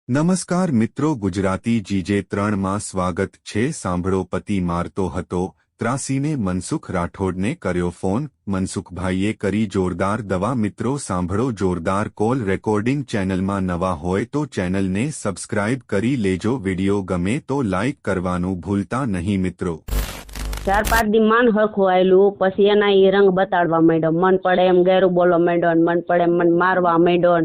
નમસ્કાર મિત્રો, ગુજરાતી GJ3 માં સ્વાગત છે। સાંભળો, પતિ મારતો હતો, ત્રાસીને મનસુખ રાઠોડને કર્યો ફોન, મનસુખભાઈએ કરી જોરદાર દવા। મિત્રો સાંભળો જોરદાર કોલ રેકોર્ડિંગ। ચેનલમાં નવા હોય તો ચેનલને સબસ્ક્રાઇબ કરી લેજો। વિડિયો ગમે તો લાઇક કરવાનું ભૂલતા નહીં મિત્રો। 4-5 દી માન હરખું આવેલું, પછી એના ઈ રંગ બતાડવા માંડ્યો। મન પડે એમ ગેરું બોલવા માંડ્યો, મન પડે એમ મને મારવા માંડ્યો,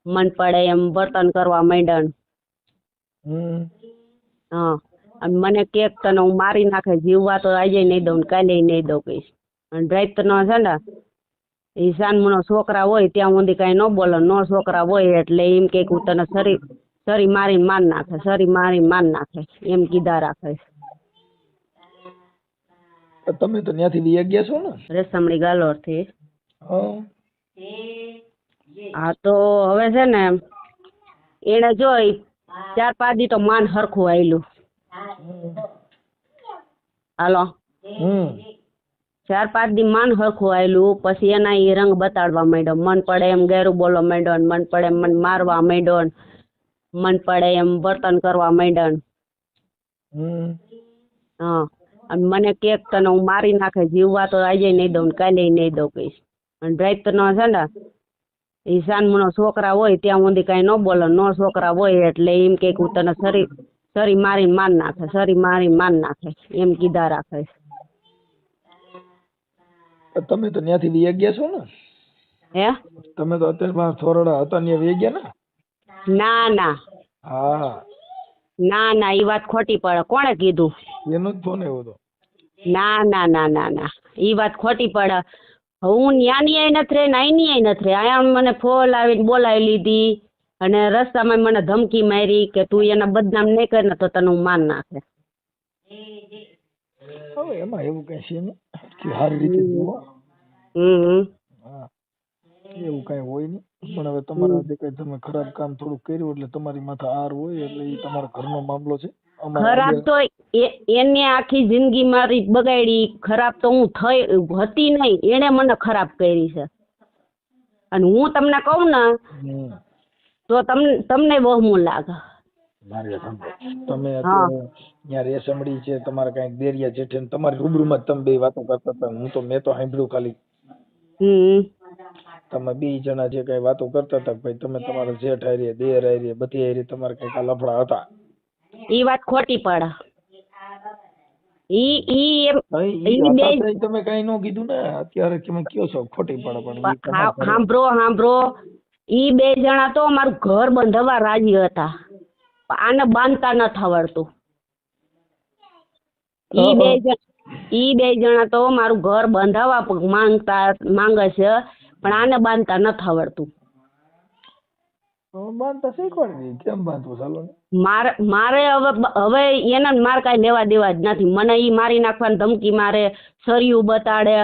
મન પડે એમ વર્તન કરવા માંડ્યો। હા, અને મને કેક તને હું મારી નાખે, જીવવા તો આજે નહીં દઉં ને કાલે નહીં દઉં કહીશ। અને રાતનો છે ને એ સાનમનો છોકરા હોય ત્યાં સુધી કાંઈ ન બોલે, નો છોકરા હોય એટલે એમ કે હું તને સરી મારીને માર નાખે, સરી મારીને માર નાખે એમ કીધા રાખે। તમે તો ત્યાંથી લઈ ગયા છો ને? રેશમડી ગાલોર થી। હા, હા તો હવે છે ને એને જોઈ 4-5 દી તો માન હરખું આવેલું। હાલો, 4-5 દી માન હરખું આવેલું, પછી એના ઈ રંગ બતાડવા માંડ્યો। મન પડે એમ ગેરું બોલવા માંડ્યો, મન પડે એમ મને મારવા માંડ્યો, મન પડે એમ વર્તન કરવા માંડ્યો। હા, અને મને કેક તને હું મારી નાખે, જીવવા તો આજે નહીં દઉં ને કાલે નહીં દઉં કહીશ। અને રાતનો છે ને એ સાનમનો છોકરા હોય ત્યાં સુધી કાંઈ ન બોલે, નો છોકરા હોય એટલે એમ કે હું તને સરી મારીને માર નાખે, સરી મારીને માર નાખે એમ કીધા રાખે। તમે તો ત્યાંથી લઈ ગયા છો ને? હે, તમે તો અત્યારે થોરડા હતા ત્યાં લઈ ગયા ને? ના ના હા, ના ના, એ વાત ખોટી પડે। કોણે કીધું? એનો જ ફોન આવ્યો હતો। ના ના ના ના ના, એ વાત ખોટી પડે। હું ન્યાની આઈ નથી રહી ને અહીંની આઈ નથી રહી। અહીંયા મને ફોન આવીને બોલાવી લીધી અને રસ્તામાં મને ધમકી મારી કે તું એના બદનામ નહીં કરે ને તો તને હું માર નાખે। હવે એમાં એવું કઈ છે ને કે સારી રીતે જુઓ। હા, એવું કઈ હોય નહીં, પણ હવે તમારા જે કઈ તમે ખરાબ કામ થોડું કર્યું એટલે તમારી માથે આર હોય એટલે એ તમારા ઘરનો મામલો છે। ખરાબ તો એને આખી જિંદગી મારી બગાડી। ખરાબ તો હું હતી નહીં, એને મને ખરાબ કરી છે। અને હું તમને કહું ને તો તમને વહમું લાગે। મારે તમે અત્યારે ત્યાં રેશમડી છે, તમારા કઈક દેરિયા જેઠે તમારી રૂબરૂમાં તમે બે વાતો કરતા હતા, હું તો મેં તો સાંભળ્યું ખાલી। તમે બે જણા જે કઈ વાતો કરતા હતા ભાઈ તમે તમારા જેઠ હારી, દેર હારી, બધી હારી તમારે કઈક લફડા હતા। ઈ વાત ખોટી પડે। તમે કઈ નો કીધું ને, અત્યારે તમે કયો છો ખોટી પડે, પણ સાંભળો, ઈ બે જણા તો મારું ઘર બંધાવવા રાજી હતા, આને બાંધતા નથી આવડતું। ઈ બે જણા તો મારું ઘર બંધાવવા માંગે છે, પણ આને બાંધતા નથી આવડતું। બાંધતા શીખવાડી દે, કેમ બાંધવું? ચાલો મારે હવે એને મારે કાંઈ લેવા દેવા જ નથી। મને ઈ મારી નાખવાની ધમકી મારે, સરિયું બતાડે।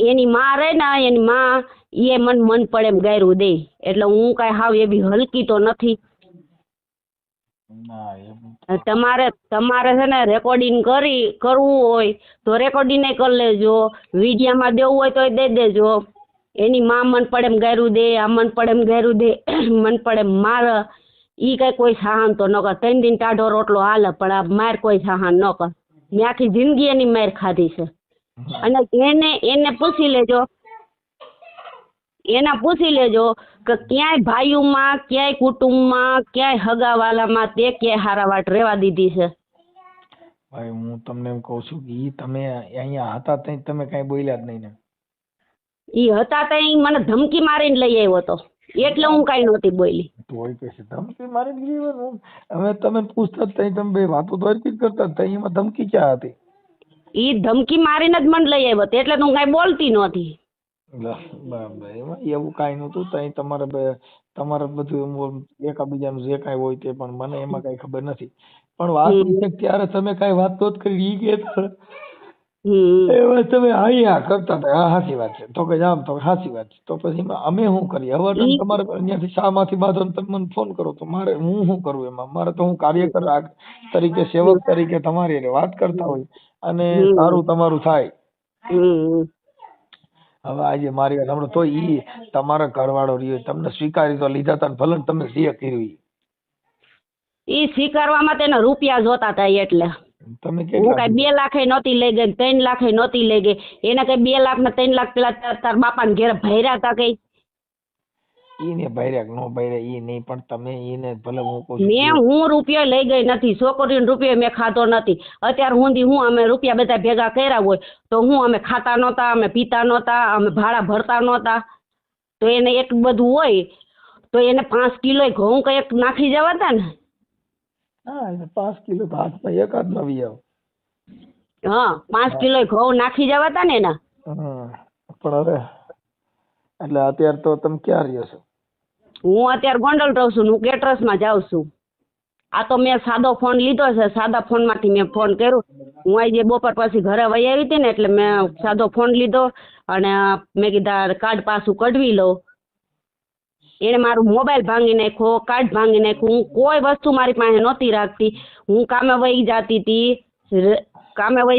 એની માં રહે ને, એની માં એ મન પડે એમ ગાયરું દે, એટલે હું કાંઈ હાવ એવી હલકી તો નથી। તમારે છે ને રેકોર્ડિંગ કરવું હોય તો રેકોર્ડિંગ કરી લેજો, વિડીયામાં દેવું હોય તો દઈ દેજો। એની માં મન પડે એમ ગાયરું દે, આ મન પડે એમ ગાયરું દે, મન પડે એમ મારે, ઈ કઈ કોઈ સહન તો ન કર। 3 દિન ટાઢો રોટલો હાલે, પણ આ માર કોઈ સહન ન કર। મેં આખી જિંદગી એની માર ખાધી છે। અને એને પૂછી લેજો કે ક્યાંય ભાઈઓમાં, ક્યાંય કુટુંબમાં, ક્યાંય હગાવાલામાં તે ક્યાંય હારા વાટ રેવા દીધી છે? ભાઈ હું તમને એમ કહું છું કે ઈ તમે અહીંયા હતા ત્યાં તમે કઈ બોલ્યા જ નહીં ને? ઈ હતા ત્યાં મને ધમકી મારીને લઈ આવ્યો હતો, એટલે હું કઈ નહોતી બોલી। તોય કહેશે ધમકી મારીને લઈ આવ્યો? હવે તમે પૂછતા ત્યાં તમે બે વાતો તો હરખી જ કરતા હતા, એમાં ધમકી ક્યાં હતી? ઈ ધમકી મારીને જ મને લઈ આવ્યો, એટલે હું કઈ બોલતી નહોતી। બરાબર, એમાં એવું કઈ નહોતું, ત્યાં તમારે બધું એકાબીજાનું જે કઈ હોય તે, પણ મને એમાં કઈ ખબર નથી। પણ વાત એ છે ત્યારે તમે કઈ વાત તો કરી ગયા એવા તમે અહીંયા કરતા હતા, હા સાચી વાત છે, તો કે આમ તો સાચી વાત છે, તો પછી અમે શું કરીએ? હવે તમારે અહીંયાથી શામાંથી બાંધો તમે મને ફોન કરો તો મારે હું શું કરું એમાં? મારે તો હું કાર્યકર તરીકે, સેવક તરીકે તમારી વાત કરતા હોય અને સારું તમારું થાય। હવે આજે મારી વાત સાંભળો, તો ઈ તમારા ઘરવાળો રહ્યો, તમને સ્વીકારી તો લીધા હતા, ભલે તમે જે કર્યું ઈ સ્વીકારવામાં તેને રૂપિયા જોતા હતા એટલે તમે હું કેટલા કઈ 2 લાખે નહોતી લઈ ગઈ 3 લાખે નહોતી લઈ ગઈ એને કઈ 2 લાખ ને 3 લાખ પેલા તાર બાપાને ઘેર ભર્યા હતા કઈ ઈને ભર્યા કે નો ભર્યા ઈ નહીં, પણ તમે ઈને ભલે હું કહું છું હું રૂપિયો લઈ ગઈ નથી, છોકરીનો રૂપિયો મેં ખાધો નથી. અત્યાર સુધી હું અમે રૂપિયા બધા ભેગા કર્યા હોય તો હું અમે ખાતા નહોતા, અમે પીતા નહોતા, અમે ભાડા ભરતા નહોતા. તો એને એટલું બધું હોય તો એને 5 કિલો ઘઉં કઈક નાખી જવા હતા ને. હા એને 5 કિલો તો હાથમાં એકાદ નવી આવ. હા 5 કિલો ઘઉં નાખી જવા હતા ને એના. પણ હવે એટલે અત્યારે તો તમે ક્યાં રહ્યો છો? હું અત્યારે ગોંડલ રહું છું, હું કેટરસમાં જાઉં છું. આ તો મેં સાદો ફોન લીધો છે, સાદા ફોનમાંથી મેં ફોન કર્યો. હું આજે બપોર પછી ઘરે વહી આવી હતી ને એટલે મેં સાદો ફોન લીધો અને મેં કીધા કાર્ડ પાછું કઢવી લઉં. એને મારું મોબાઈલ ભાંગી નાખ્યો, કાર્ડ ભાંગી નાખ્યું. હું કોઈ વસ્તુ મારી પાસે નહોતી રાખતી. હું કામે વહી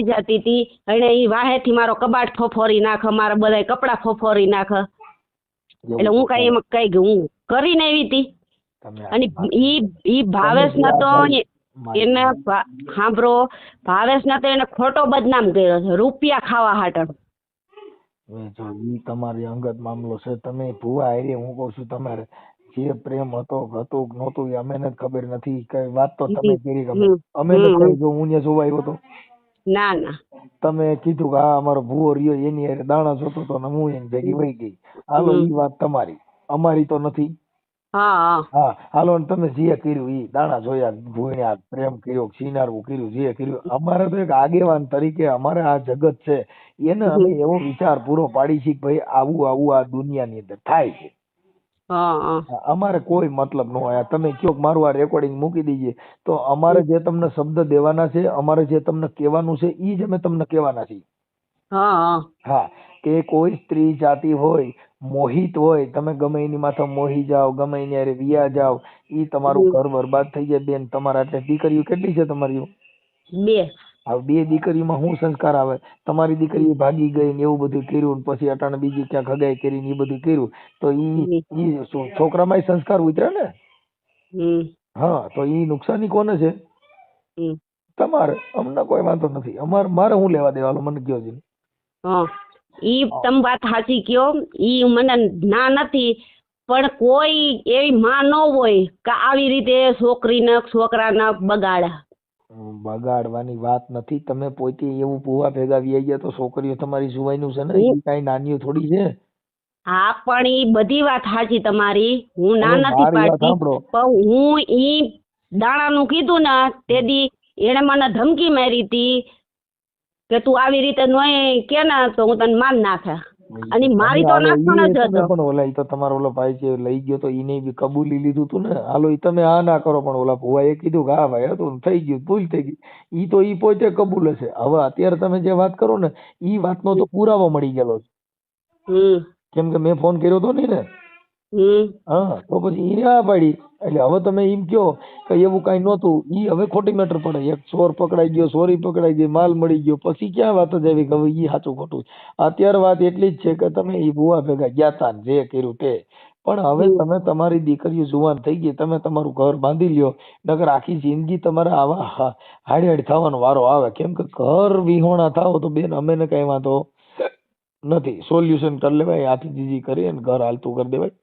જતી હતી અને એ વાહેથી મારો કબાટ ફોફોરી નાખે, મારા બધા કપડાં ફોફોરી નાખે. એટલે હું કઈ એમ કઈ હું કરીને આવી હતી. અને ઈ ભાવેશ નતો એને સાંભળો, ભાવેશ નતો એને ખોટો બદનામ કર્યો છે રૂપિયા ખાવા હાટર. જો ઈ તમારી અંગત મામલો છે. તમે ભુવા હારે હું કહું છું તમારે જે પ્રેમ હતો હતું નહોતું એ અમે ને ખબર નથી. કઈ વાત તો તમે કરી ગમે અમે નથી જો હું ને જોવા આવ્યો તો ના ના તમે કીધું કે હા અમારો ભૂવો રહ્યો એની હારે દાણા જોતો તો ને હું એની ભેગી વહી ગઈ. હાલો ઈ વાત તમારી, અમારી તો નથી. હા હા હાલો ને તમે જે કર્યું ઈ દાણા જોયા, ભૂણ્યા, પ્રેમ કર્યો, સિનારવું કર્યું, જે કર્યું. અમારે તો એક આગેવાન તરીકે અમારે આ જગત છે એને અમે એવો વિચાર પૂરો પાડી છે કે ભાઈ આવું આવું આ દુનિયાની અંદર થાય છે. અમારે કોઈ મતલબ ન હોય. તમે કયો કે મારું આ રેકોર્ડિંગ મૂકી દઈએ તો અમારે જે તમને શબ્દ દેવાના છે, અમારે જે તમને કહેવાનું છે ઈ જ અમે તમને કહેવાના છીએ. હા કે કોઈ સ્ત્રી જાતિ હોય, મોહિત હોય, તમે ગમે એની માથે મોહી જાઓ, ગમે એની હારે વિયા જાઓ, ઈ તમારું ઘર બરબાદ થઈ જાય. બેન તમારા એટલે દીકરીઓ કેટલી છે તમારી? 2. હવે 2 દીકરીમાં શું સંસ્કાર આવે? તમારી દીકરી ભાગી ગઈ ને એવું બધું કર્યું ને પછી અટાણે બીજી ક્યાંક હગાઈ કરી ને એ બધું કર્યું તો ઈ છોકરામાં સંસ્કાર ઉતર્યા ને. હા તો ઈ નુકસાની કોને છે? તમારે. અમને કોઈ વાંધો નથી. મારે હું લેવા દેવાનું મને કયો છે. ઈ તમે વાત સાચી કયો, ઈ મને ના નથી, પણ કોઈ એવી માં ન હોય કે આવી રીતે છોકરીને છોકરાને બગાડવાની વાત નથી. તમે પોતે એવું ભૂવા ભેગા વી ગયા તો છોકરીઓ તમારી જોવાયનું છે ને, ઈ કઈ નાનીઓ થોડી છે. હા પણ ઈ બધી વાત સાચી તમારી, હું ના નથી પાડતી, પણ હું ઈ દાણાનું કીધું ને તેદી એને મને ધમકી મારી હતી કે તું આવી રીતે નોય કે ને તો હું તને માર નાખે. અને મારી તો નાખવાનો જ હતો. પણ ઓલા ઈ તો તમારો ઓલો ભાઈ જે લઈ ગયો તો ઈને બી કબૂલી લીધું તું ને. હાલો ઈ તમે આ ના કરો પણ ઓલા ભુવાએ કીધું કે હા ભાઈ હતું થઈ ગયું, ભૂલ થઈ ગઈ. ઈ તો ઈ પોતે કબૂલ હશે. હવે અત્યારે તમે જે વાત કરો ને ઈ વાતનો તો પુરાવો મળી ગયેલો છે. કેમ કે મેં ફોન કર્યો તો નહીં ને. હા તો પછી ઈ આ પાડી. એટલે હવે તમે એમ કયો કે એવું કઈ નહોતું, ઈ હવે ખોટી મેટર પડે. એક ચોર પકડાઈ ગયો, ચોરી પકડાઈ ગઈ, માલ મળી ગયો, પછી ક્યાં વાત જ આવી કે હવે ઈ સાચું ખોટું. અત્યારે વાત એટલી જ છે કે તમે ઈ ભુવા ભેગા ગયા તા જે કર્યું તે, પણ હવે તમે તમારી દીકરીઓ જુવાન થઈ ગઈ, તમે તમારું ઘર બાંધી લ્યો, નકર આખી જિંદગી તમારે આવા હાડી હાડી થવાનો વારો આવે. કેમ કે ઘર વિહોણા થાવ તો બેન અમે ને કઈ વાંધો નથી, સોલ્યુશન કરી લેવાય, આથી જીજી કરી અને ઘર હાલતું કરી દેવાય.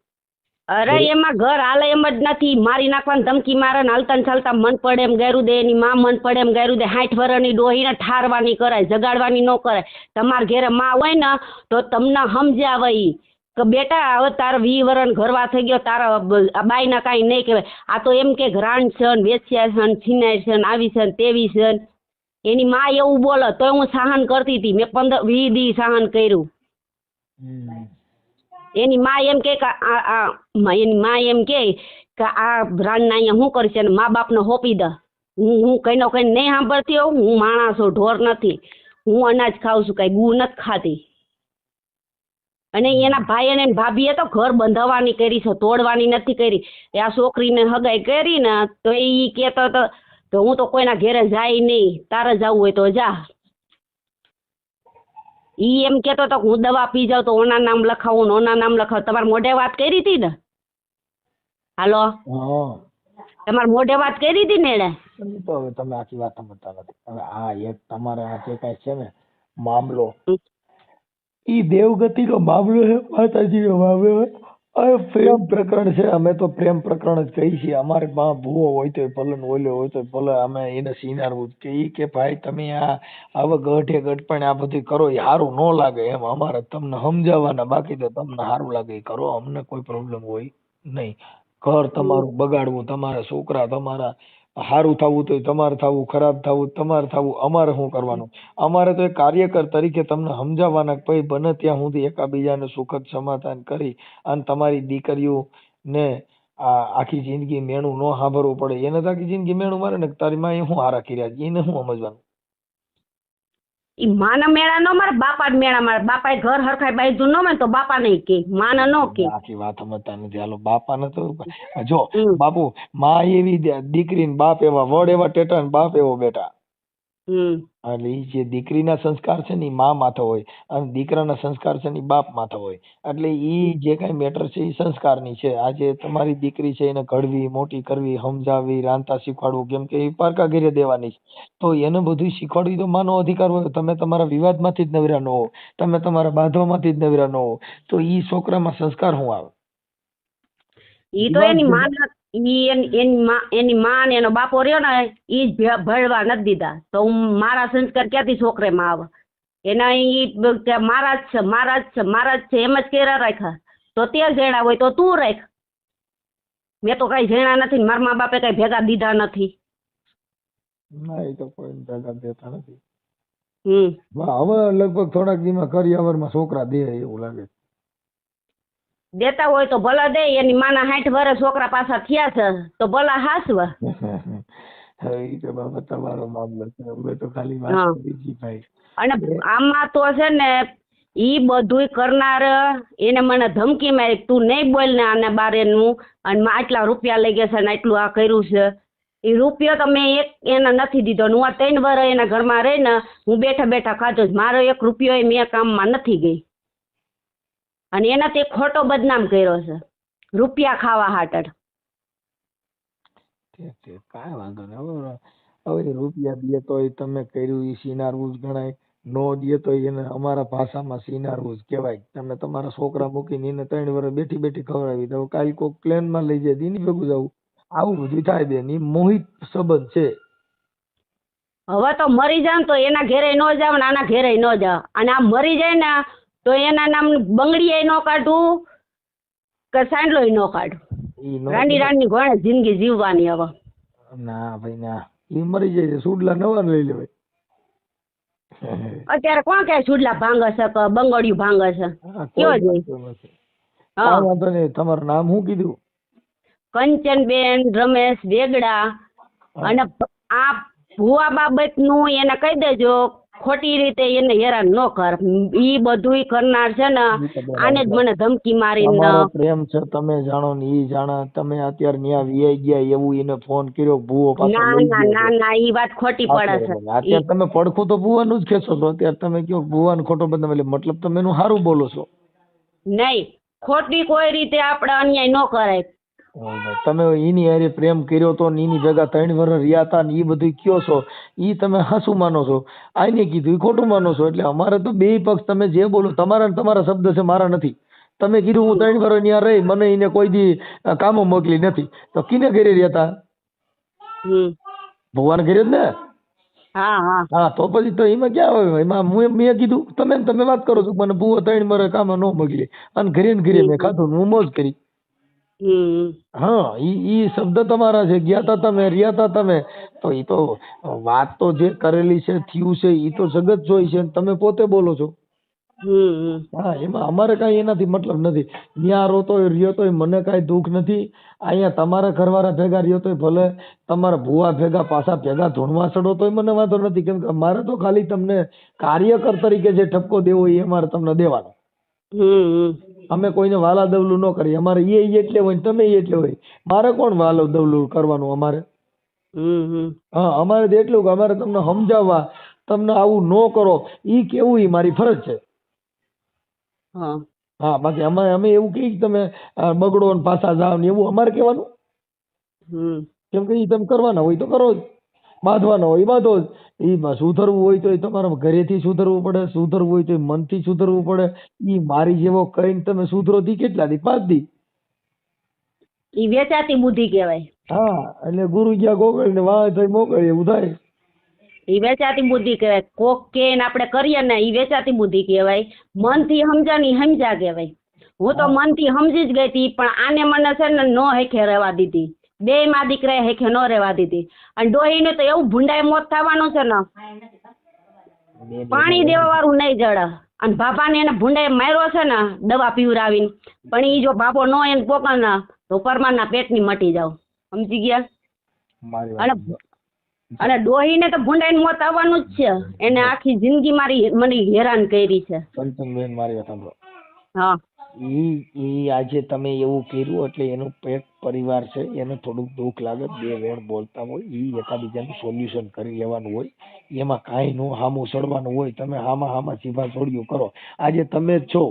અરે એમાં ઘર હાલે એમ જ નથી. મારી નાખવાની ધમકી મારે ને હાલતા ચાલતા મન પડે એમ ગાયરું દે, એની માં મન પડે એમ ગાયરું દે. 60 વર્ષની ડોહીને ઠારવાની કરાય, જગાડવાની ન કરાય. તમારા ઘેરે માં હોય ને તો તમને સમજાવે ઈ કે બેટા હવે તારે 20 વર્ષ ઘરવા થઈ ગયો, તારા બાઈના કાંઈ નહીં કહેવાય. આ તો એમ કે રાણ છે ને વેચ્યા છે ને છીનાય છે ને આવી છે ને તેવી છે ને. એની માં એવું બોલે તો હું સહન કરતી હતી. મેં 15-20 દી સહન કર્યું. એની માં એમ કે એની માં એમ કે આ રાણના અહીંયા શું કરશે ને મા બાપને હોપી દે. હું કઈ નો કઈ નહીં સાંભળતી હોઉં. હું માણસ છું, ઢોર નથી. હું અનાજ ખાઉં છું, કઈ ગુ નથી ખાતી. અને એના ભાઈ અને ભાભીએ તો ઘર બંધાવવાની કરી છે, તોડવાની નથી કરી. આ છોકરીને હગાઈ કરી ને તો એ કહેતો તો હું તો કોઈના ઘેરે જાય નહીં, તારે જવું હોય તો જા. ઈ એમ કેતો તો હું દવા પી જાઉં તો ઓના નામ લખાવું ને ઓના નામ લખાવું. તમારે મોઢે વાત કરી હતી ને? હાલો તમારે મોઢે વાત કરી હતી ને એણે? એ તો હવે તમે આખી વાત સમજતા નથી. હવે આ એક તમારે આ જે કાંઈ છે ને મામલો, ઈ દેવગતિનો મામલો છે, માતાજીનો મામલો છે. હવે પ્રેમ પ્રકરણ છે. અમે તો પ્રેમ પ્રકરણ જ કહીએ છીએ. અમારે માં ભૂવો હોય તો ભલે ને ઓલો હોય તો ભલે, અમે એને સિનારવું કે ઈ કે ભાઈ તમે આ હવે ગઢે ગઢપણ આ બધું કરો એ સારું ન લાગે એમ. અમારે તમને સમજાવવાના, બાકી તો તમને સારું લાગે એ કરો, અમને કોઈ પ્રોબ્લેમ હોય નહીં. ઘર તમારું બગાડવું, તમારા છોકરા તમારા સારું થવું તો તમારે થવું, ખરાબ થવું તમારે થવું, અમારે શું કરવાનું? અમારે તો એક કાર્યકર તરીકે તમને સમજાવવાના કે ભાઈ બને ત્યાં સુધી એકાબીજાને સુખદ સમાધાન કરી અને તમારી દીકરીઓ ને આ આખી જિંદગી મેણું ન સાંભળવું પડે. એને તો આખી જિંદગી મેણું મારે ને તારી માં શું હારા કર્યા છે, એને શું સમજવાનું? ઈ માના મેળા નો મારે, બાપા જ મેળા મારે. બાપાએ ઘર હરખાઈ બાંધ્યું ન હોય તો બાપા નહીં કે, માના નો કે. આખી વાત સમજતા નથી. હાલો બાપા ને તો જો બાપુ માં એવી દીકરી ને બાપ એવા, વડ એવા ટેટા ને બાપ એવો બેટા. એટલે ઈ જે દીકરીના સંસ્કાર છે ને ઈ માં માથે હોય અને દીકરાના સંસ્કાર છે ને ઈ બાપ માથે હોય. એટલે ઈ જે કઈ મેટર છે ઈ સંસ્કારની છે. આજે તમારી દીકરી છે એને ઘડવી, મોટી કરવી, સમજાવવી, રાંધતા શીખવાડવું, કેમ કે ઈ પારકા ઘરે દેવાની છે, તો એને બધું શીખવાડવી તો માનો અધિકાર હોય. તમે તમારા વિવાદમાંથી જ નવરા ન હો, તમે તમારા બાંધવામાંથી જ નવરા ન હો, તો ઈ છોકરામાં સંસ્કાર શું આવે? ઈ તો એની માં, એની માં ને એનો બાપો રહ્યો ને ઈ જ ભળવા નથી દીધા, તો મારા સંસ્કાર ક્યાંથી છોકરામાં આવે? એના ઈ મારા જ છે, મારા જ છે, મારા જ છે એમ જ કેરા રાખ્યા. તો તે જેણા હોય તો તું રાખ. મેં તો કઈ જેણા નથી, મારા મા બાપે કઈ ભેગા દીધા નથી. ના એ તો કોઈ ભેગા દેતા નથી. હવે લગભગ થોડાક દીમાં કરિયાવરમાં છોકરા દે એવું લાગે. દેતા હોય તો ભલા દે. એની માના 60 વર્ષ છોકરા પાછા થયા છે તો ભલા હાસવા. હવે ઈ તો બાબા તમારો મામલો છે. અમે તો ખાલી વાત કરી છી ભાઈ. અને આમાં તો છે ને ઈ બધુંય કરનાર એને મને ધમકી મારી, તું નહીં બોલ ને આને બારેનું, અને આટલા રૂપિયા લઈ ગયા છે ને આટલું આ કર્યું છે. એ રૂપિયો તો મેં એક એને નથી દીધો. હું આ 3 વર્ષ એના ઘરમાં રહીને હું બેઠા બેઠા ખાધો. મારો 1 રૂપિયો મેં કામમાં નથી ગઈ. અને એના તે ખોટો બદનામ કર્યો છે રૂપિયા ખાવા હાટર. કાંઈ વાંધો નહીં. હવે રૂપિયા દે તો તમે કર્યું એ સિનારવું જ ગણાય, નો દે તો એને અમારા ભાષામાં સિનારવું જ કહેવાય. તમે તમારા છોકરા મૂકીને એને 3 વર્ષ બેઠી બેઠી ખવડાવી દો, કાલ કોક પ્લેનમાં લઈ જાય એની ભેગું જવું, આવું બધું થાય બેન. એ મોહિત સંબંધ છે. હવે તો મરી જાવ તો એના ઘેરે ન જાવ ને આના ઘેરે ન જાવ. અને આ મરી જાય ને તો એના નામ બંગડીએ ન કાઢું કે સાંડલોય ન કાઢું. રાંડી રાંડી ઘોડે જિંદગી જીવવાની. હવે ના ભાઈ ના, એ મરી જાય છે સુડલા નવા લઈ લેવાય. અત્યારે કોણ કે સુડલા ભાંગે છે કે બંગડિયું ભાંગે છે? કેવો જોઈએ? હા વાંધો નહીં. તમારું નામ શું કીધું? કંચનબેન રમેશ વેગડા. અને આ ભુવા બાબત નું એને કહી દેજો, ખોટી રીતે એને હેરાન ન કર. ઈ બધું કરનાર છે ને આને જ મને ધમકી મારીને. પ્રેમ છે તમે જાણો ને ઈ જાણે. તમે અત્યારે ન્યા વીઆઈ ગયા એવું એને ફોન કર્યો ભૂવો પાછો લઈ ગયો. ના ના ઈ વાત ખોટી પડે છે. અત્યારે તમે પડખું તો ભુવાનું જ ખેંચો છો. અત્યારે તમે કયો ભુવાનો ખોટો બદનામ, એટલે મતલબ તમે એનું સારું બોલો છો. નહીં, ખોટી કોઈ રીતે આપણે અન્યાય ન કરાય. તમે એની હારે પ્રેમ કર્યો તો ને એની ભેગા 3 વર્ષ રહ્યા હતા ને ઈ બધું કયો છો, ઈ તમે હાસું માનો છો, આને કીધું ઈ ખોટું માનો છો. એટલે અમારે તો બે પક્ષ તમે જે બોલો તમારા તમારા શબ્દ છે, મારા નથી. તમે કીધું હું 3 વર્ષ ત્યાં રહી, મને એને કોઈ દી કામો મોકલી નથી, તો કિને ઘરે રહ્યા હતા? ભગવાન ઘરે જ ને. હા તો પછી તો એમાં ક્યાં આવે? એમાં મેં કીધું તમે વાત કરો છો મને ભૂવો 3 વર્ષ કામ ન મોકલી અને ઘરે ને ઘરે મેં ખાધું, હું મોજ કરી. હા ઈ શબ્દ તમારા છે. ગયા તા તમે, રહ્યા તા તમે, તો ઈ તો વાત તો જે કરેલી છે, થયું છે, ઈ તો જગત જોઈ છે. તમે પોતે બોલો છો. હા એમાં અમારે કઈ એનાથી મતલબ નથી. ત્યાં રોતો રહ્યો તો મને કઈ દુઃખ નથી. અહીંયા તમારા ઘરવાળા ભેગા રહ્યો તો ભલે, તમારા ભુવા ભેગા પાછા ભેગા ધૂણવા ચડો તોય મને વાંધો નથી. કેમ કે મારે તો ખાલી તમને કાર્યકર તરીકે જે ઠપકો દેવો એ અમારે તમને દેવાનો. અમે કોઈને વાલા દવલું ન કરીએ. અમારે એ એટલે હોય તમે એટલે હોય. મારે કોણ વાલો દવલું કરવાનું? અમારે હા અમારે તો એટલું કે અમારે તમને સમજાવવા, તમને આવું ન કરો ઈ કેવું ઈ મારી ફરજ છે. હા બાકી અમે એવું કહીએ કે તમે બગડો ને પાછા જાવ ને એવું અમારે કહેવાનું? કેમ કે ઈ તમે કરવાના હોય તો કરો જ, બાંધવાના હોય બાંધો જ. ઈ સુધરવું હોય તો તમારે ઘરેથી સુધરવું પડે, સુધરવું હોય તો મનથી સુધરવું પડે. ઈ મારી જેવો કહીને તમે સુધરો દી કેટલા દી? 5 દી. ઈ વેચાતી બુદ્ધિ કહેવાય. હા, એટલે ગુરુ ગયા ગોગળ ને વાહ થઈ મોકળ એવું થાય. ઈ વેચાતી બુદ્ધિ કહેવાય. કોક કે ને આપણે કરીએ ને ઈ વેચાતી બુદ્ધિ કહેવાય. મનથી સમજાની સમજા કહેવાય. હું તો મનથી સમજી જ ગઈ હતી, પણ આને મને છે ને નો હેખે રહેવા દીધી. 2 માં દીકરાએ હેખે નો રહેવા દીધી. અને ડોહીને તો એવું ભૂંડાય મોત થવાનું છે ને, પાણી દેવા વાળું નહીં જડે. અને બાપાને એને ભૂંડાએ માર્યો છે ને દવા પીવરાવીને, પણ ઈ જો બાપો નો એને પોકે ને તો પરમારના પેટની મટી જાવ. સમજી ગયા? મારી અને વાત અને ડોહીને તો ભૂંડાઈને મોત આવવાનું જ છે. એને આખી જિંદગી મને હેરાન કરી છે. કંચનબેન મારી વાત સાંભળો. હા, ઈ આજે તમે એવું કર્યું એટલે એનું એક પરિવાર છે, એને થોડુંક દુઃખ લાગે, 2 વેણ બોલતા હોય, ઈ એકાબીજાનું સોલ્યુશન કરી લેવાનું હોય. એમાં કાંઈ નો હામું સડવાનું હોય. તમે હામાં સીધા છોડ્યું કરો. આજે તમે જ છો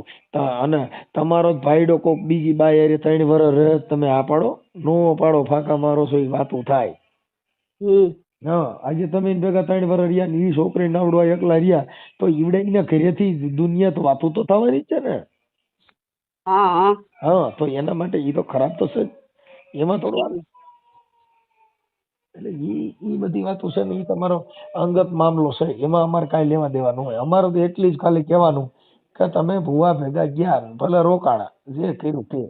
અને તમારો જ ભાઈડો કોક બીજી બાઈ હારે 3 વર્ષ રહે, તમે આ પાડો નો પાડો, ફાંકા મારો છો, એ વાતું થાય. હા, આજે તમે એની ભેગા 3 વર્ષ રહ્યા ને ઈ છોકરી નાવડવા એકલા રહ્યા તો ઈવડે ઘરેથી દુનિયા તો વાતું તો થવાની જ છે ને. હા, હા, તો એના માટે ઈ તો ખરાબ તો છે જ. એમાં થોડું એટલે ઈ બધી વાતો છે ને ઈ તમારો અંગત મામલો છે, એમાં અમારે કાંઈ લેવા દેવા ન હોય. અમારે તો એટલી જ ખાલી કહેવાનું કે તમે ભુવા ભેગા ગયા ભલે રોકાણા, જે કર્યું તે,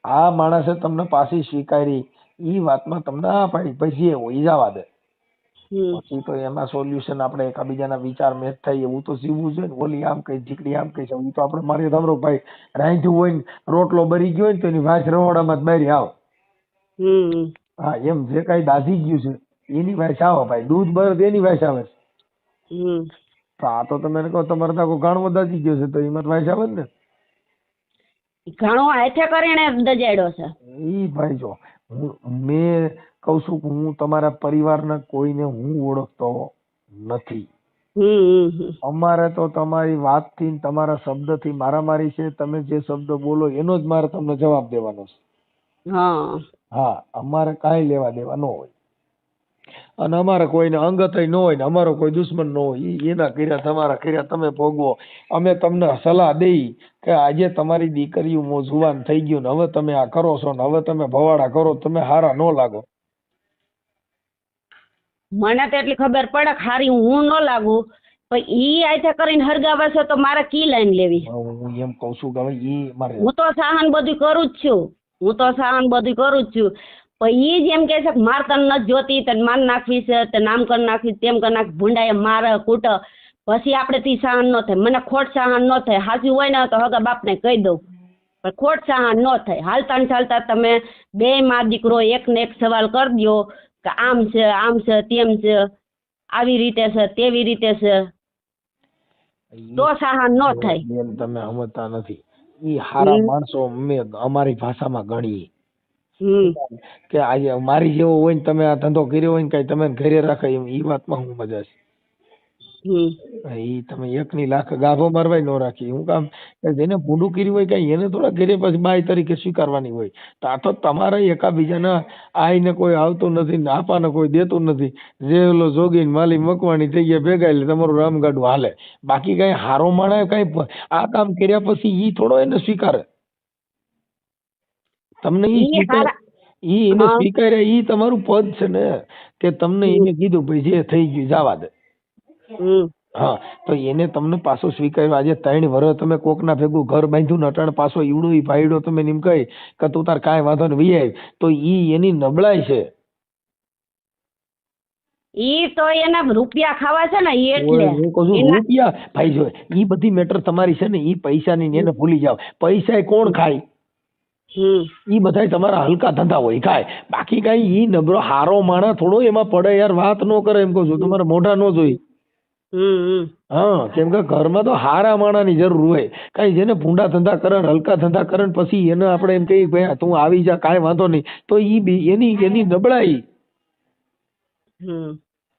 આ માણસે તમને પાછી સ્વીકારી, ઈ વાતમાં તમને આ પાડી, પછી જે હોય ઈ જવા દે. પછી તો એમાં સોલ્યુશન આપણે એકાબીજાના વિચાર મેચ થાય એવું તો જીવવું જોઈએ ને. ઓલી આમ કઈ દીકરી આમ કઈ છે, ઈ તો આપણે મારી સાંભળો ભાઈ, રાંધ્યું હોય ને રોટલો બરી ગયો હોય ને તો એની વાસ રવાડામાં જ બારી આવ. હા, એમ જે કાંઈ દાઝી ગયું છે એની વાસ આવે ભાઈ, દૂધ બળે એની વાસ આવે છે. તો આ તો તમે કહો તમારે તાકો ગાણવો દાઝી ગયો છે તો એમાં વાસ આવે જ ને. ઘણો હાથે કરીને દજાડ્યો છે. ઈ ભાઈ જો મેં કઉ છું કે હું તમારા પરિવારના કોઈને હું ઓળખતો નથી. અમારે તો તમારી વાતથી તમારા શબ્દથી મારામારી છે. તમે જે શબ્દ બોલો એનો જ મારે તમને જવાબ દેવાનો છે. હા, અમારે કાંઈ લેવા દેવા ન હોય અને અમારે કોઈને અંગતય ન હોય ને અમારો કોઈ દુશ્મન ન હોય. એના કર્યા તમારા કર્યા તમે ભોગવો. અમે તમને સલાહ દઈ કે આજે તમારી દીકરીઓ જુવાન થઈ ગયું ને હવે તમે આ કરો છો ને હવે તમે ભવાડા કરો, તમે હારા ન લાગો. મને તો એટલી ખબર પડે કે હારી હું ન લાગુ, પણ ઈ આયથે કરીને હરગાવે છે તો મારે કી લાઈન લેવી? હું એમ કઉ છું કે ઈ મારે હું તો સહન બધું કરું જ છું, પણ ઈ જ એમ કે છે કે માર તને નથી જોતી, તને માર નાખવી છે, તે નામ કરી નાખવી, તેમ કરી નાખવી, ભૂંડાએ મારે કૂટ, પછી આપણે થી સહન ન થાય. મને ખોટ સહન ન થાય. સાચું હોય ને તો હગા બાપને કહી દઉં, પણ ખોટ સહન ન થાય. હાલતા ને ચાલતા તમે 2 માં દીકરો એક ને એક સવાલ કરી દો કે આમ છે તેમ છે, આવી રીતે છે તેવી રીતે છે, તો સહન ન થાય. બેન તમે સમજતા નથી. ઈ હારા માણસો અમે અમારી ભાષામાં ગણીએ કે આજે મારી જેવો હોય ને તમે આ ધંધો કર્યો હોય ને કઈ તમે ઘરે રાખે ઈ વાતમાં હું મજા છે. ઈ તમે 1 ની લાખ ગાભો મારવાય ન રાખી. હું કામ જેને ભૂંડું કર્યું હોય કઈ એને થોડા ઘરે પછી બાઈ તરીકે સ્વીકારવાની હોય. તો આ તો તમારે એકાબીજાના આઈને કોઈ આવતું નથી ને આપાને કોઈ દેતું નથી. જે ઓલો જોગી માલી મકવાણી થઈ ગયા ભેગા એટલે તમારું રામગાડું હાલે. બાકી કઈ હારો માણસ કઈ આ કામ કર્યા પછી ઈ થોડો એને સ્વીકારે. તમને ઈ એને સ્વીકાર્યા ઈ તમારું પદ છે ને કે તમને એને કીધું ભાઈ જે થઈ ગયું જવા દે. હા, તો એને તમને પાછો સ્વીકાર્યો. આજે 3 વર્ષ તમે કોકના ભેગું ઘર બાંધ્યું અટાણ પાછો ઈવડો ઈ ભાઈડો તમે એમ કહી કે તું તાર કાંઈ વાંધો ને વી આવ, તો ઈ એની નબળાઈ છે. ઈ તો એના રૂપિયા ખાવા છે ને એટલે હું કહું છું રૂપિયા ભાઈ જો ઈ બધી મેટર તમારી છે ને ઈ પૈસાની એને ભૂલી જાવ. પૈસા કોણ ખાય? ઈ બધા તમારા હલકા ધંધા હોય ખાય. બાકી કઈ ઈ નબળો હારો માણસ થોડો એમાં પડે યાર. વાત ન કરે એમ કહું છું. તમારે મોઢા ન જોઈ. હા, કેમ કે ઘરમાં તો હારા માણાની જરૂર હોય. કઈ જેને ભૂંડા ધંધા કરે હલકા ધંધા કરે પછી એને આપણે એમ કહીએ ભાઈ તું આવી જા કાંઈ વાંધો નહીં, તો ઈ એની નબળાઈ.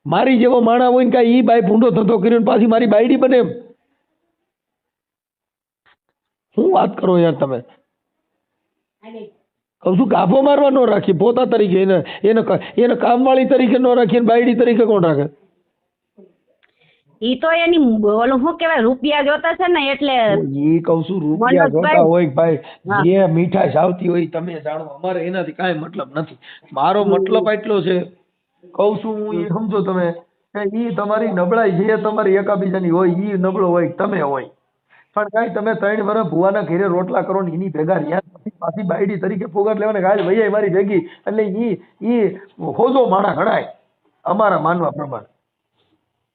મારી જેવો માણા હોય ને કઈ ઈ બાઈ ભૂંડો ધંધો કર્યો પાછી મારી બાયડી બને એમ શું વાત કરો યાર તમે? કહું છું ગાભો મારવા ન રાખીએ પોતા તરીકે, એને કામવાળી તરીકે ન રાખીએ, બાયડી તરીકે કોણ રાખે? ઈ તો એની ઓલું શું કહેવાય રૂપિયા જોતા છે ને એટલે ઈ કહું છું રૂપિયા મનોજભાઈ. જોતા હોય ભાઈ, હા. જે મીઠાઈ આવતી હોય તમે જાણો, અમારે એનાથી કાંઈ મતલબ નથી. મારો મતલબ એટલો છે, કહું છું હું, એ સમજો તમે કે ઈ તમારી નબળાઈ જે તમારી એકાબીજાની હોય, ઈ નબળો હોય તમે હોય, પણ કાંઈ તમે 3 વર્ષ ભુવાના ઘરે રોટલા કરો ને એની ભેગા રહ્યા પછી પાછી બાયડી તરીકે ફોગટ લેવાને ગાય ભૈયા મારી ભેગી, એટલે ઈ હોજો માણા ગણાય અમારા માનવા પ્રમાણે.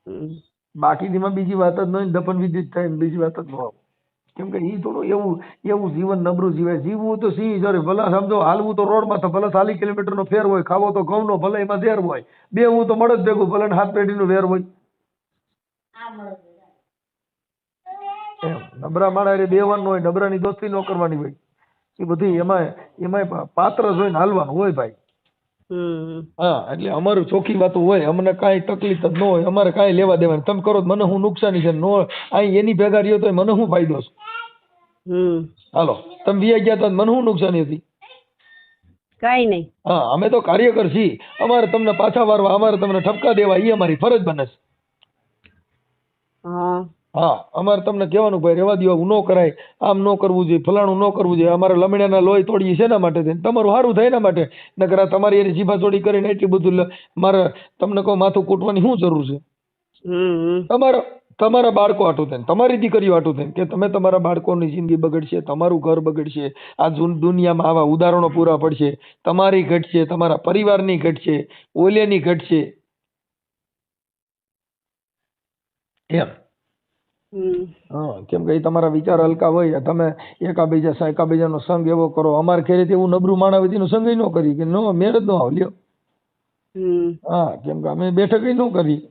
હમ. બાકીમાં બીજી વાત જ નહીં, દફન વિધિ જ થાય ને બીજી વાત જ ન આવે. કેમ કે ઈ થોડું એવું જીવન નબળું જીવાય. જીવવું તો સિંહ જરે ભલે સમજો, હાલવું તો રોડમાં તો ભલે 40 કિલોમીટરનો ફેર હોય, ખાવો તો ઘઉંનો ભલે એમાં ઝેર હોય, બેવું તો મળે જ ભેગું ભલે 7 પેઢીનું વેર હોય. એમ નબળા માણા બેવાનું હોય, નબળાની દોસ્તી ન કરવાની હોય, એ બધી એમાંય પાત્ર જોઈને હાલવાનું હોય ભાઈ. હમ. હા, એટલે અમારું ચોખ્ખી વાતો હોય, અમને કાંઈ તકલીફ જ ન હોય, અમારે કાંઈ લેવા દેવાની. તમે કરો તો મને હું નુકસાની છે, નો અહીં એની ભેગા રહ્યો તો મને શું ફાયદો છે? હમ. હાલો તમે વ્યા ગયા તો મને શું નુકસાની હતી? કઈ નહીં. હા, અમે તો કાર્યકર છીએ, અમારે તમને પાછા વારવા, અમારે તમને ઠપકા દેવા, એ અમારી ફરજ બને છે. હા. હા, અમારે તમને કહેવાનું ભાઈ રેવા દો, આવું ન કરાય, આમ ન કરવું જોઈએ, ફલાણું ન કરવું જોઈએ. અમારે લમણાના લોહી તોડીએ છે એના માટે થઈને, તમારું સારું થાય એના માટે. નકર આ તમારી એની જીભા ચોડી કરીને એટલી બધું મારે તમને કહું માથું કૂટવાની શું જરૂર છે? હમ. તમારા બાળકો હાટું થઈને, તમારી દીકરીઓ હાટું થઈને, કે તમે તમારા બાળકોની જિંદગી બગડશે, તમારું ઘર બગડશે, આ દુનિયામાં આવા ઉદાહરણો પૂરા પડશે, તમારી ઘટશે, તમારા પરિવારની ઘટશે, ઓલેની ઘટશે. એમ હા, કેમ કે તમારા વિચાર હલકા હોય, તમે એકાબીજાનો સંગ એવો કરો. અમારે ઘરેથી એવું નબળું માણસ હોય તેનો સંગ ન કરી કે નો મેળ જ ન આવ લ્યો. હા, કેમ કે અમે બેઠક ન કરી,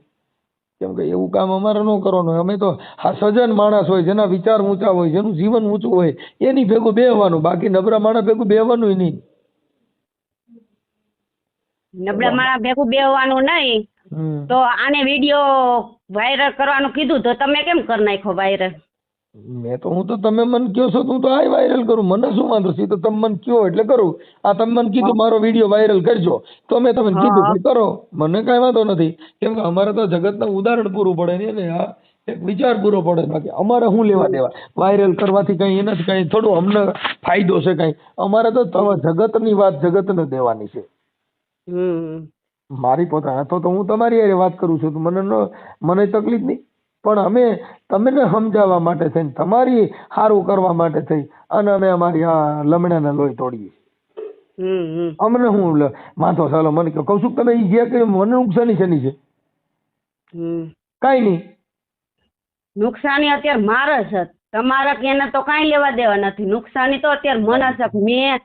કેમ કે એવું કામ અમારે ન કરવાનું હોય. અમે તો આ સજન માણસ હોય, જેના વિચાર ઊંચા હોય, જેનું જીવન ઊંચું હોય, એની ભેગું બેહવાનું, બાકી નબળા માણસ ભેગું બેહવાનું નહીં. નબળા માણસ ભેગું બેહવાનું નહીં. તો આને વિડિયો વાયરલ કરવાનું કીધું તો તમે કેમ કરી નાખ્યો વાયરલ? હું તો તમે મને કહો છો હું તો આ વાયરલ કરું, મને શું વાંધો છે? તો તમે મને કહો એટલે કરું. આ તમે મને કીધું મારો વિડીયો વાયરલ કરજો, તો મેં તમને કીધું કે કરો, મને કાંઈ વાંધો નથી. કેમ કે અમારે તો જગતનું ઉદાહરણ પૂરું પડે ને આ એક વિચાર પૂરો પડે. બાકી અમારે શું લેવા દેવા વાયરલ કરવાથી? કઈ એનાથી કઈ થોડું અમને ફાયદો છે કઈ? અમારે તો જગતની વાત જગતને દેવાની છે. મારી પોતાના તો હું તમારી હારે વાત કરું છું તો મને તકલીફ નહીં, પણ અમે તમને સમજાવવા માટે થઈને, તમારી સારું કરવા માટે થઈ અને અમે અમારી આ લમણાના લોહી તોડીએ. અમને હું માથો ચાલો મને કહું છું તમે જે કર્યું મને નુકસાની શેની છે? કાંઈ નહીં. નુકસાની અત્યારે મારે છે, તમારે કે એને તો કાંઈ લેવા દેવા નથી. નુકસાની તો અત્યારે મને છે. મેં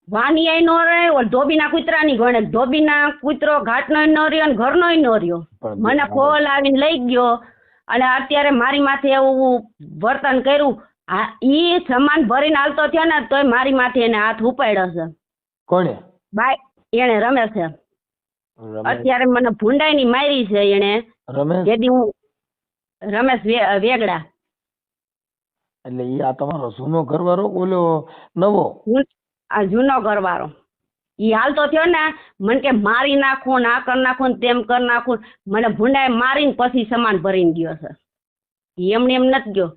વાનિયાય નો રહ્યો, ધોબીના કૂતરાની ગણે, ધોબીના કૂતરો ઘાટનો ન રહ્યો ને ઘરનો ન રહ્યો. મને ફોલ આવીને લઈ ગયો અને અત્યારે મારી માથે એવું વર્તન કર્યું. ઈ સામાન ભરીને હાલતો થયો ને તોય મારી માથે એને હાથ ઉપાડ્યો છે. કોણે? બાય એને રમેશ છે. અત્યારે મને ભૂંડાઈની મારી છે એને. જેથી હું રમેશ વેગડા. એટલે ઈ આ તમારો જૂનો ઘરવાળો ઓલો નવો? આ જૂનો ઘરવાળો. ઈ હાલતો થયો ને મને કે મારી નાખું ને આ કરી નાખું ને તેમ કરી નાખું. મને ભૂંડાઈ મારીને પછી સામાન ભરીને ગયો છે. એમને એમ નથી ગયો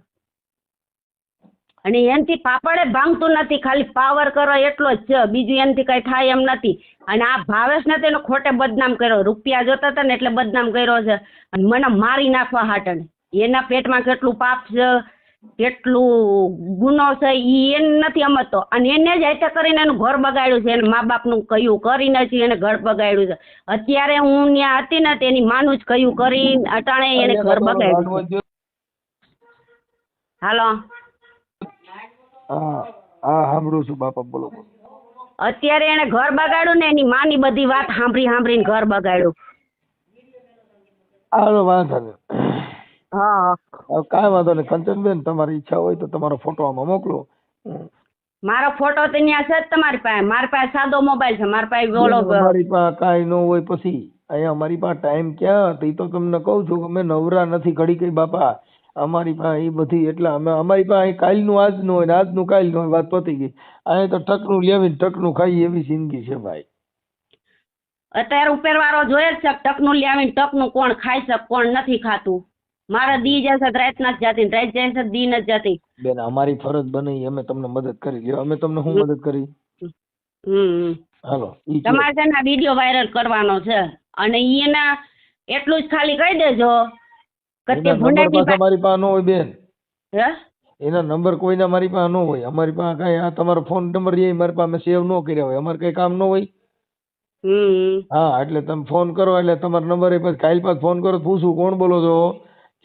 અને એનાથી પાપડે ભાંગતું નથી. ખાલી પાવર કરો એટલો જ છે, બીજું એનાથી કઈ થાય એમ નથી. અને આ ભાવેશ ને તેને ખોટે બદનામ કર્યો. રૂપિયા જોતા હતા ને એટલે બદનામ કર્યો છે અને મને મારી નાખવા હાટણ. એના પેટમાં કેટલું પાપ છે, કેટલું ગુનો છે ઈ એને નથી સમજતો. અને એને જ હાથે કરીને એનું ઘર બગાડ્યું છે. એને મા બાપનું કયું કરીને જ એને ઘર બગાડ્યું છે. અત્યારે હું ત્યાં હતી ને તેની માનું જ કયું કરી અટાણે એને ઘર બગાડ્યું છે. હાલો. હા સાંભળું છું બાપા, બોલો. અત્યારે એને ઘર બગાડ્યું ને એની માની બધી વાત સાંભળીને ઘર બગાડ્યું. હાલો વાંધો નહીં. હા કાંઈ વાંધો નહીં કંચનબેન, તમારી ઈચ્છા હોય તો તમારો ફોટો આમાં મોકલો. મારો ફોટો તો ત્યાં છે જ તમારી પાસે. મારી પાસે સાદો મોબાઈલ છે. મારી પાસે બોલો. મારી પાસે કાંઈ ન હોય પછી અહીંયા અમારી પાસે ટાઈમ ક્યાં? તો એ તો તમને કહું છું કે અમે નવરા નથી ઘડી કઈ બાપા. અમારી પાસે એ બધી એટલે અમારી પાસે કાલનું આજનું હોય ને આજનું કાલનું હોય, વાત પતી ગઈ. અહીંયા તો ટકનું લેવીને ટકનું ખાઈ એવી જિંદગી છે ભાઈ. અત્યારે ઉપરવાળો જોઈએ જ છે ટકનું લાવીને ટકનું કોણ ખાઈ શકે કોણ નથી ખાતું. મારે દી જાય છે રાત નથી જતી, રાત જાય છે દી નથી જતી. બેન અમારી ફરજ બને ઈ અમે તમને મદદ કરી લ્યો. અમે તમને શું મદદ કરી? હાલો ઈ કયો. તમારે છે ને વિડીયો વાયરલ કરવાનો છે અને એના એટલું જ ખાલી કહી દેજો કે તે એના નંબર ભૂંડાની પાછા મારી પાસે ન હોય બેન. હે એના નંબર કોઈના મારી પાસે ન હોય. અમારી પાસે કઈ આ તમારો ફોન નંબર એ મારી પાસે અમે સેવ ન કર્યા હોય. અમારે કઈ કામ ન હોય. હા એટલે તમે ફોન કરો એટલે તમારો નંબર એ પછી કાલ પાછ ફોન કરો પૂછું કોણ બોલો છો,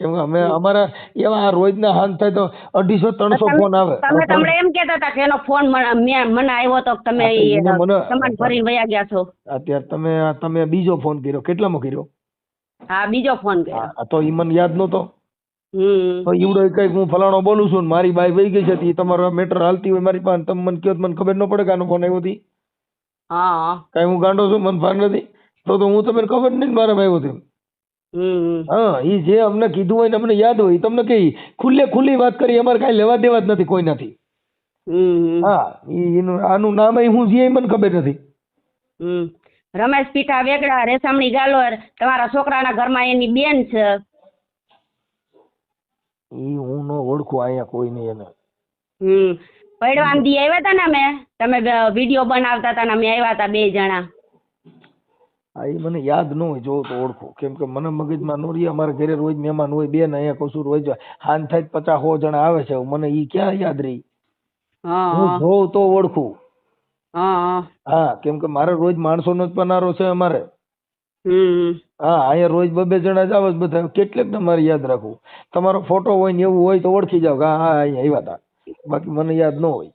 કેમ કે અમે અમારા એવા રોજના હાંજ થાય તો 250-300 ફોન આવે. તમે તમને એમ કહેતા હતા કે એનો ફોન મને આવ્યો તો તમે સામાન ભરીને વયા ગયા છો. અત્યારે તમે બીજો ફોન કર્યો. કેટલામાં કર્યો? હા બીજો ફોન કર્યો. તો ઈ મને યાદ નતો. તો ઈવડો કઈક હું ફલાણો બોલું છું ને મારી બાઈ વહી ગઈ છે ઈ તમારો મેટર હાલતી હોય મારી પાસે, તમે મને કહો મને ખબર ન પડે કે આનો ફોન આવ્યો હતી? હા કઈ હું ગાંડો છું? મને ભાન નથી તો હું તમને ખબર નહીં મારે આવ્યો હતો. હા ઈ જે અમને કીધું હોય ને અમને યાદ હોય તમને કઈ ખુલ્લી વાત કરી. અમારે કઈ લેવા દેવા જ નથી કોઈ નથી. હા આનું નામ હું જે મને ખબર નથી. રમેશ પીઠા વેગડા રેસામણી ગાલોર તમારા છોકરાના ઘરમાં એની બેન છે. ઈ હું નો ઓળખું અહીંયા કોઈ નહીં એને. પડવાન દી આવ્યા હતા ને તમે વિડીયો બનાવતા હતા ને અમે આવ્યા હતા 2 જણા. હા એ મને યાદ ન હોય, જો તો ઓળખું. કેમ કે મને મગજમાં નો રહી. અમારા ઘરે રોજ મહેમાન હોય. બેન અહીંયા કસૂર હોય હાન થાય 50-100 જણા આવે છે. મને ઈ ક્યાં યાદ રહી? હું જોઉં તો ઓળખું. હા કેમ કે મારે રોજ માણસોનો જ પનારો છે અમારે. હા અહીંયા રોજ 2-2 જણા જ આવે બધા. કેટલેક તમારે યાદ રાખવું. તમારો ફોટો હોય ને એવું હોય તો ઓળખી જાવ કે હા અહીંયા આવ્યા હતા. બાકી મને યાદ ન હોય.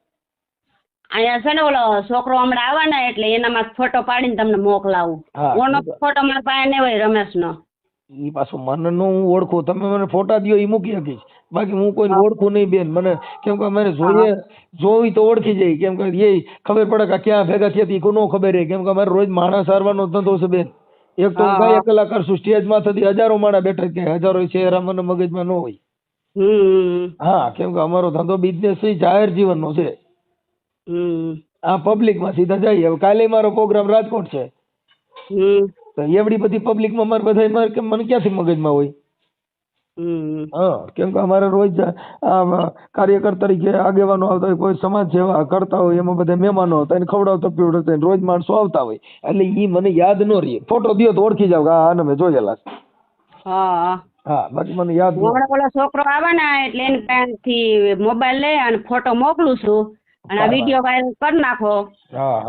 અહીંયા છે ને ઓલો છોકરો હમણાં આવે ને એટલે એનામાં ફોટો પાડીને તમને મોકલાવું. ઓનો ફોટો મારા પાસે નહીં હોય રમેશનો. ઈ પાછું મને નો હું ઓળખું. તમે મને ફોટા દ્યો ઈ મૂકી શકીશ. બાકી હું કોઈને ઓળખું નહીં બેન. મને કેમ કે મને જોઈ તો ઓળખી જાય. કેમ કે એ ખબર પડે કે ક્યાં ભેગા થયા ઈ કોનો ખબર રહે. કેમ કે અમારે રોજ માણસ હારવાનો ધંધો છે બેન. એક તો ગાય કલાકાર છું સ્ટેજમાં થતી હજારો માણસ બેઠા છે. હજારો ચહેરા મને મગજમાં ન હોય. હા કેમ કે અમારો ધંધો બિઝનેસ છે, જાહેર જીવનનો છે. આ પબ્લિક માં સીધા જાય. હવે કાલે મારો પ્રોગ્રામ રાજકોટ છે તો એવડી બધી પબ્લિક માં મારે બધા મને ક્યાંથી મગજમાં હોય? હા કેમ કે અમારે રોજ કાર્યકર તરીકે આગેવાનો આવતા હોય, કોઈ સમાજ સેવા કરતા હોય, એમાં બધા મહેમાનો હતા એને ખવડાવતા પીવડાવતા રોજ માણસો આવતા હોય. એટલે ઈ મને યાદ ન રહે. ફોટો દો તો ઓળખી જાવ કે આને મેં જોયેલા છે. હા બાકી મને યાદ ન. ઓલો છોકરો આવે ને એટલે એની પાસેથી મોબાઈલ લઈ અને ફોટો મોકલું છું અને આ વિડીયો વાયરલ કરી નાખો.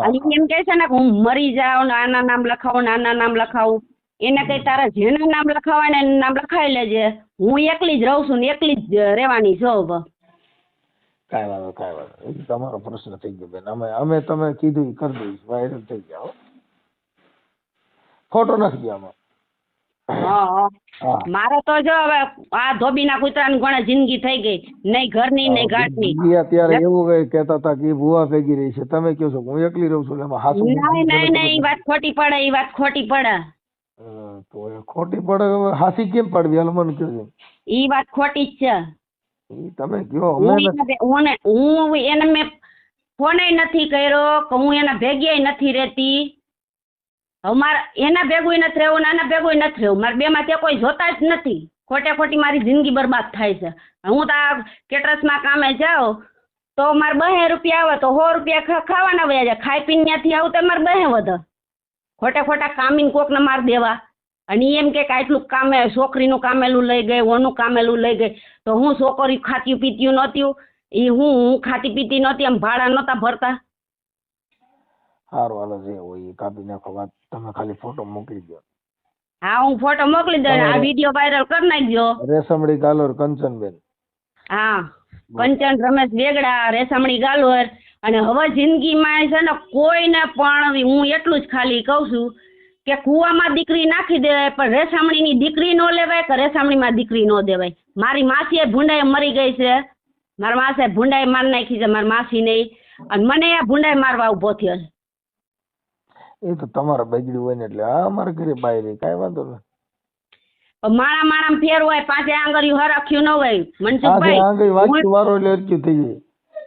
અને એમ કહે છે ને કે હું મરી જાઉં ને આના નામ લખાવું ને આના નામ લખાવું. એને કઈ તારે જેના નામ લખાવાય ને એનું નામ લખાવી લેજે. હું એકલી જ રહું છું ને એકલી જ રહેવાની છું. કાંઈ વાંધો તમારો પ્રશ્ન થઈ ગયો બેન. અમે તમે કીધું કરી દઈશ. વાયરલ થઈ ગયા. ફોટો નાખી દો આમાં. મારે તો જો હવે આ ધોબીના કૂતરાની ઘણા જિંદગી થઈ ગઈ. નહીં ઘરની નહીં ઘાટની. અત્યારે એવું કઈ કહેતા હતા કે ભૂવા ભેગી રહી છે. તમે કહો છો હું એકલી રહું છું એમાં હાથું? નહીં એ વાત ખોટી પડે. એ વાત ખોટી પડે. તો ખોટી પડે હાસી કેમ પડવી? હાલ મને કહો. ઈ વાત ખોટી જ છે. તમે કયો. હું એને મેં ફોને નથી કર્યો કે હું એના ભેગી નથી રહેતી. હવે મારે એના ભેગું નથી રહેવું ને આના ભેગું નથી રહેવું. મારે 2 માંથી કોઈ જોતા જ નથી. ખોટી મારી જિંદગી બરબાદ થાય છે. હું તો આ કેટરસમાં કામે જાઉં તો મારે 2 રૂપિયા આવે તો 100 રૂપિયા ખાવાના વયા જાય. ખાઈ પીને ત્યાંથી આવું તો મારે 2 વધે. ખોટા કામીને કોકને માર દેવા. અને એમ કે આટલું કામે છોકરીનું કામેલું લઈ ગઈ, ઓનું કામેલું લઈ ગઈ. તો હું છોકરી ખાતી પીતી નહોતી. એ હું ખાતી પીતી નહોતી. એમ ભાડા નહોતા ભરતા. સારું હાલો જે હોય એ કાપી નાખો વાત. તમે ખાલી ફોટો મોકલી દો. હા હું ફોટો મોકલી દઉં. આ વિડીયો વાયરલ કરી નાખજો. રેશમડી ગાલોર કંચનબેન. હા કંચન રમેશ વેગડા રેસામણી ગાલોર. અને હવે જિંદગીમાં છે ને કોઈને પણ હું એટલું જ ખાલી કહું છું કે કુવામાં દીકરી નાખી દેવાય પણ રેસામણીની દીકરી ન લેવાય કે રેસામણીમાં દીકરી ન દેવાય. મારી માસીએ ભૂંડાઈ મરી ગઈ છે. મારા માસે ભૂંડાઈ માર નાખી છે મારી માસી નહીં. અને મને આ ભૂંડાઈ મારવા ઉભો થયો છે. એ તો તમારે બગડ્યું હોય ને એટલે અમારે ઘરે બાય રહી. કાંઈ વાંધો નહીં. માણા માણા ફેર હોય, પાંચે આંગળીયું હરખ્યું ન હોય આજે મનસુખભાઈ, આંગળી વાંચી વારો એટલે અટક્યું થઈ જાય.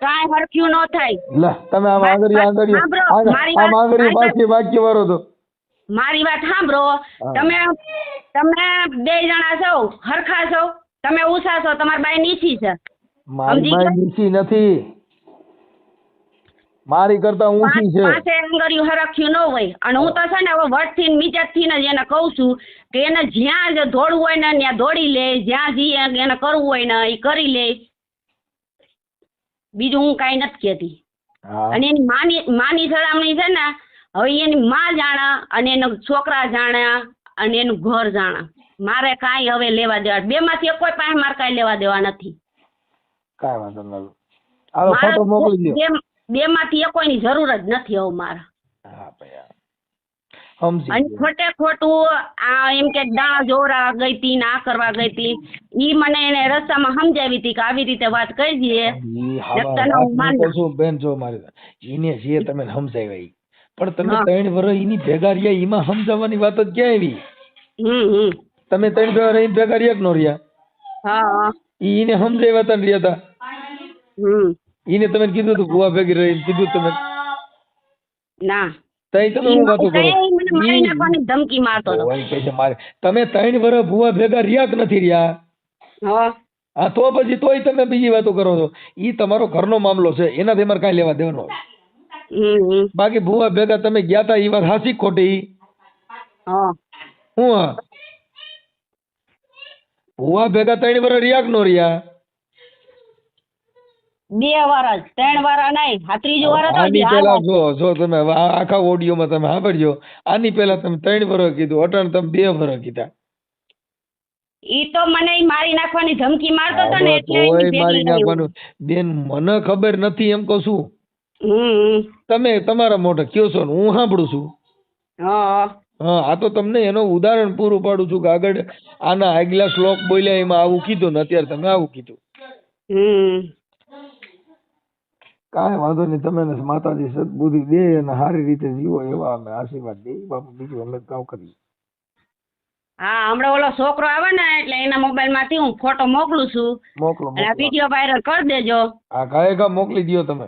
કાંઈ હરખ્યું ન થાય. લે તમે આમ આંગળી સાંભળો, મારી વાત- આંગળી વાંચી વાંચી વારો તો મારી વાત સાંભળો. તમે બે જણા છો, હરખા છો, તમે ઊંચા છો, તમારી બાઈ નીચી છે. મારી સમજી બાઈ ગયા? નીચી નથી, મારી કરતા ઊંચી છે. પાંચે આંગળીયું હરખ્યું ન હોય. અને હું તો છે ને હવે વટથી ને મીજાથી જ એને કહું છું કે એને જ્યાં જ દોડવું હોય ને ત્યાં દોડી લે, જ્યાં એને કરવું હોય ને એ કરી લે. બીજું હું કાંઈ નથી કહેતી. હા અને એની માની સલામણી છે ને, હવે એની માં જાણા અને એના છોકરા જાણ્યા અને એનું ઘર જાણા. મારે કાંઈ હવે લેવા દેવા, બે માંથી કોઈ પાસે મારે કાંઈ લેવા દેવા નથી. કાંઈ વાંધો નથી. હાલો ફોટો મોકલી દો. બે માંથી કોઈની જરૂર જ નથી હવે મારે. હા ભાઈ હા. સમજી અને ગયો. ખોટે ખોટું આ એમ કે દાણા જોરા ગઈ તી ને આ કરવા ગઈ તી, ઈ મને એને રસ્તામાં સમજાવી હતી કે આવી રીતે વાત કરી દઈએ. ઈ હાવા નકર હું વાત માન નહીં કહું બેન, જો મારી ઈને જે તમે સમજાવ્યા ઈ. પણ તમે હા. 3 વર્ષ ઈની ભેગા રહ્યા, ઈમાં સમજાવવાની વાત જ ક્યાં આવી? તમે 3 વર્ષ રહીને ભેગા રહ્યા કે નો રહ્યા? હા ઈને સમજાવ્યા તા ને રહ્યા તા? ઈને તમે કીધું તું ભુવા ભેગી રહીને કીધું તમે? ના, તઈ તમે શું વાતો કરો? ઈ મને મારી નાખવાની ધમકી મારતો હતો. ભુવાની કહે છે મારે તમે 3 વર્ષ ભુવા ભેગા રહ્યા કે નથી રહ્યા? હા હા તો પછી તોય તમે બીજી વાતો કરો છો. ઈ તમારો ઘરનો મામલો છે, એનાથી મારે કાંઈ લેવા દેવાનો. બાકી ભુવા ભેગા તમે ગયા તા ઈ વાત હાચી ખોટી? હા હું હા ભુવા ભેગા 3 વર્ષ રહ્યા કે નો રહ્યા? 2 વર્ષ 3 વર્ષ નહીં, આ ત્રીજું વર્ષ આની પેલા જો તમે આખા ઓડિયોમાં તમે સાંભળજો, આની પેલા તમે 3 વર્ષ કીધું, અટાણે તમે 2 વર્ષ કીધા. ઈ તો મને ઈ મારી નાખવાની ધમકી મારતો હતો ને એટલે તોય એની મારી ભેગી નાખવાનું. બેન મને ખબર નથી એમ કહું છું. રહ્યું. તમે તમારા મોઢે કયો છો ને હું સાંભળું છું. હા હા આ તો તમને એનો ઉદાહરણ પૂરું પાડું છું કે આગળ આના આગલા શ્લોક બોલ્યા એમાં આવું કીધું ને અત્યારે તમે આવું કીધું. કાંઈ વાંધો નહીં, તમે માતાજી સદબુદ્ધિ દે અને સારી રીતે જીવો એવા અમે આશીર્વાદ દઈએ બાપુ, બીજું અમે કામ કરીએ. હા, હમણાં ઓલો છોકરો આવે ને એટલે એના મોબાઈલ માંથી હું ફોટો મોકલું છું મોકલો અને આ મોકલો. વિડીયો વાયરલ કરી દેજો. હા કાંઈ મોકલી દો તમે.